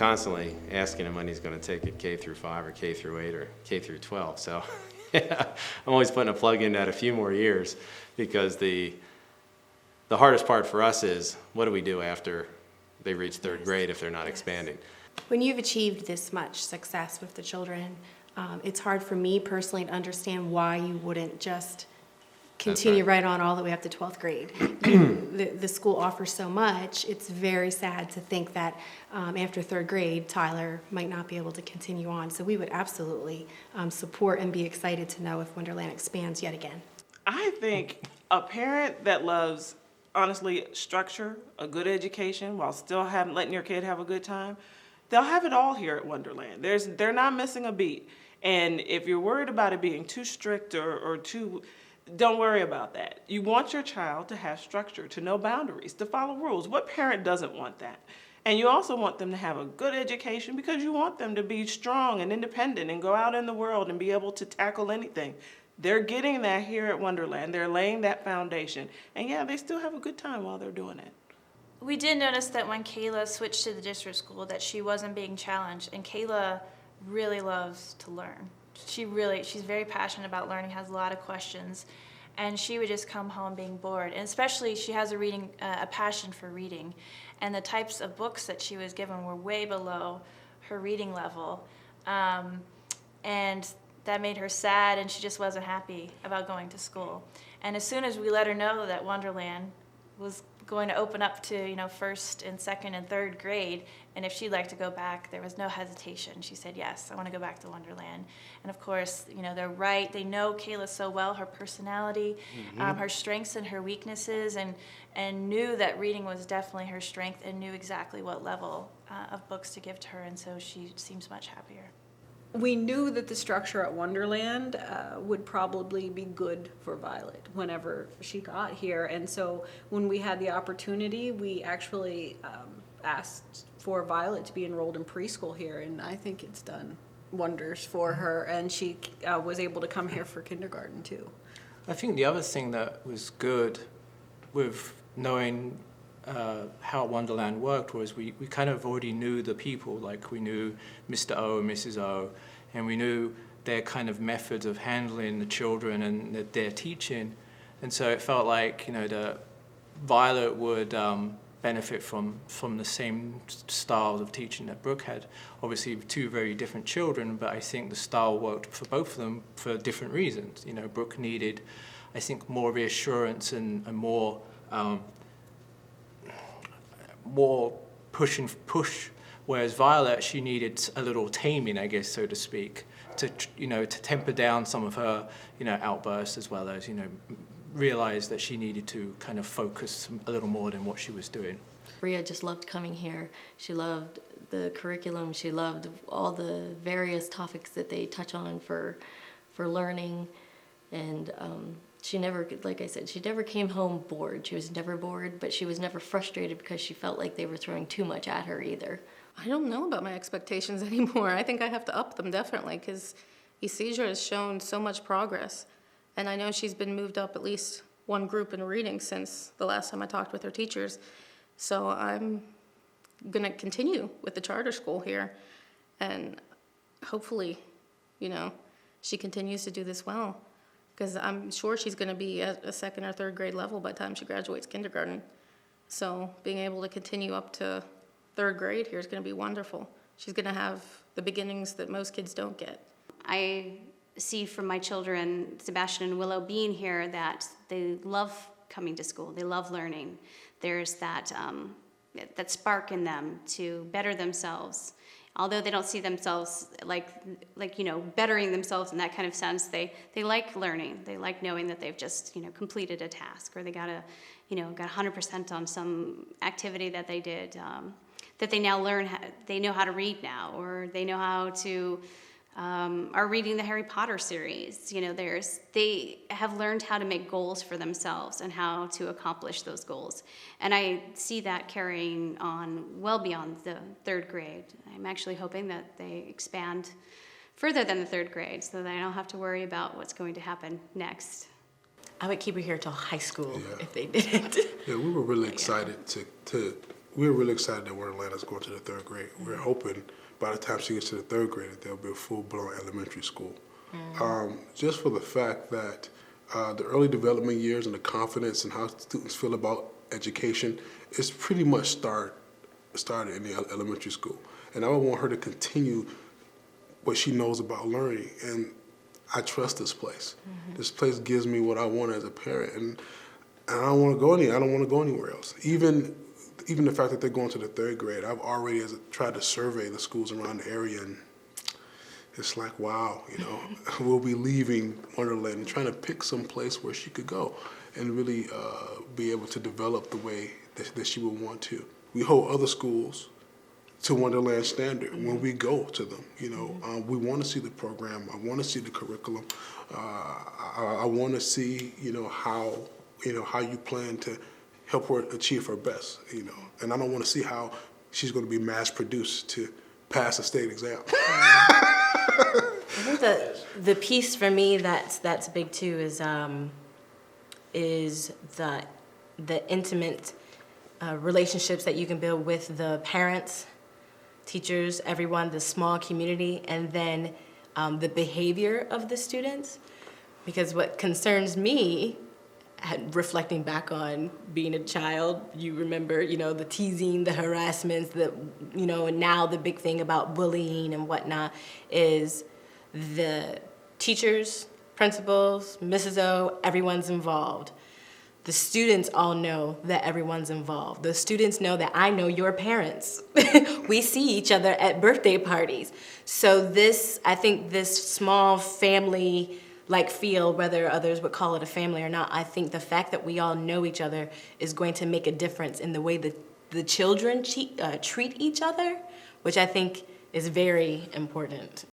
constantly asking him when he's going to take it K through 5 or K through 8 or K through 12. So yeah, I'm always putting a plug in at a few more years, because the hardest part for us is, what do we do after they reach third grade if they're not expanding? When you've achieved this much success with the children, it's hard for me personally to understand why you wouldn't just continue right on all the way up to 12th grade. The school offers so much. It's very sad to think that after third grade, Tyler might not be able to continue on. So we would absolutely support and be excited to know if Wonderland expands yet again. I think a parent that loves, honestly, structure, a good education, while still letting your kid have a good time, they'll have it all here at Wonderland. They're not missing a beat. And if you're worried about it being too strict or too, don't worry about that. You want your child to have structure, to know boundaries, to follow rules. What parent doesn't want that? And you also want them to have a good education, because you want them to be strong and independent and go out in the world and be able to tackle anything. They're getting that here at Wonderland. They're laying that foundation. And yeah, they still have a good time while they're doing it. We did notice that when Kayla switched to the district school that she wasn't being challenged, and Kayla really loves to learn. She's very passionate about learning, has a lot of questions, and she would just come home being bored. And especially she has a passion for reading, and the types of books that she was given were way below her reading level. And that made her sad, and she just wasn't happy about going to school. And as soon as we let her know that Wonderland was going to open up to, first and second and third grade, and if she'd like to go back, there was no hesitation. She said, yes, I want to go back to Wonderland. And of course, they're right. They know Kayla so well, her personality, her strengths and her weaknesses, and knew that reading was definitely her strength, and knew exactly what level of books to give to her, and so she seems much happier. We knew that the structure at Wonderland would probably be good for Violet whenever she got here. And so when we had the opportunity, we actually asked for Violet to be enrolled in preschool here. And I think it's done wonders for her. And she was able to come here for kindergarten too. I think the other thing that was good with knowing how Wonderland worked was we kind of already knew the people. Like, we knew Mr. O and Mrs. O, and we knew their kind of methods of handling the children and their teaching. And so it felt like, that Violet would benefit from the same styles of teaching that Brooke had. Obviously, two very different children, but I think the style worked for both of them for different reasons. Brooke needed, I think, more reassurance and more push, whereas Violet, she needed a little taming, I guess, so to speak, to temper down some of her, outbursts, as well as, realize that she needed to kind of focus a little more than what she was doing. Rhea just loved coming here. She loved the curriculum. She loved all the various topics that they touch on for learning, and she never, like I said, she never came home bored. She was never bored, but she was never frustrated because she felt like they were throwing too much at her either. I don't know about my expectations anymore. I think I have to up them, definitely, because Isidra has shown so much progress. And I know she's been moved up at least one group in reading since the last time I talked with her teachers. So I'm going to continue with the charter school here. And hopefully, she continues to do this well, because I'm sure she's going to be at a second or third grade level by the time she graduates kindergarten. So being able to continue up to third grade here is going to be wonderful. She's going to have the beginnings that most kids don't get. I see from my children, Sebastian and Willow, being here, that they love coming to school. They love learning. There's that spark in them to better themselves. Although they don't see themselves like bettering themselves in that kind of sense, they like learning. They like knowing that they've just completed a task, or they got 100% on some activity that they did, that they now learn. They know how to read now, or they know how to are reading the Harry Potter series. They have learned how to make goals for themselves and how to accomplish those goals. And I see that carrying on well beyond the third grade. I'm actually hoping that they expand further than the third grade, so that I don't have to worry about what's going to happen next. I would keep it here till high school if they didn't. Yeah, we were really excited to we're really excited that Wonderland is going to the 3rd grade. We're hoping by the time she gets to the 3rd grade that there'll be a full-blown elementary school. Just for the fact that the early development years and the confidence and how students feel about education is pretty much started in the elementary school. And I would want her to continue what she knows about learning. And I trust this place. This place gives me what I want as a parent, and I don't want to go I don't want to go anywhere else. Even the fact that they're going to the 3rd grade, I've already tried to survey the schools around the area, and it's like, wow, we'll be leaving Wonderland and trying to pick some place where she could go and really be able to develop the way that she would want to. We hold other schools to Wonderland standard when we go to them. We want to see the program. I want to see the curriculum. I want to see, how you plan to help her achieve her best. And I don't want to see how she's going to be mass produced to pass a state exam. I think the piece for me that's big too is the intimate relationships that you can build with the parents, teachers, everyone, the small community, and then the behavior of the students. Because what concerns me, reflecting back on being a child, you remember, the teasing, the harassments, and now the big thing about bullying and whatnot is the teachers, principals, Mrs. O, everyone's involved. The students all know that everyone's involved. The students know that I know your parents. We see each other at birthday parties. So I think this small family-like feel, whether others would call it a family or not, I think the fact that we all know each other is going to make a difference in the way that the children treat each other, which I think is very important.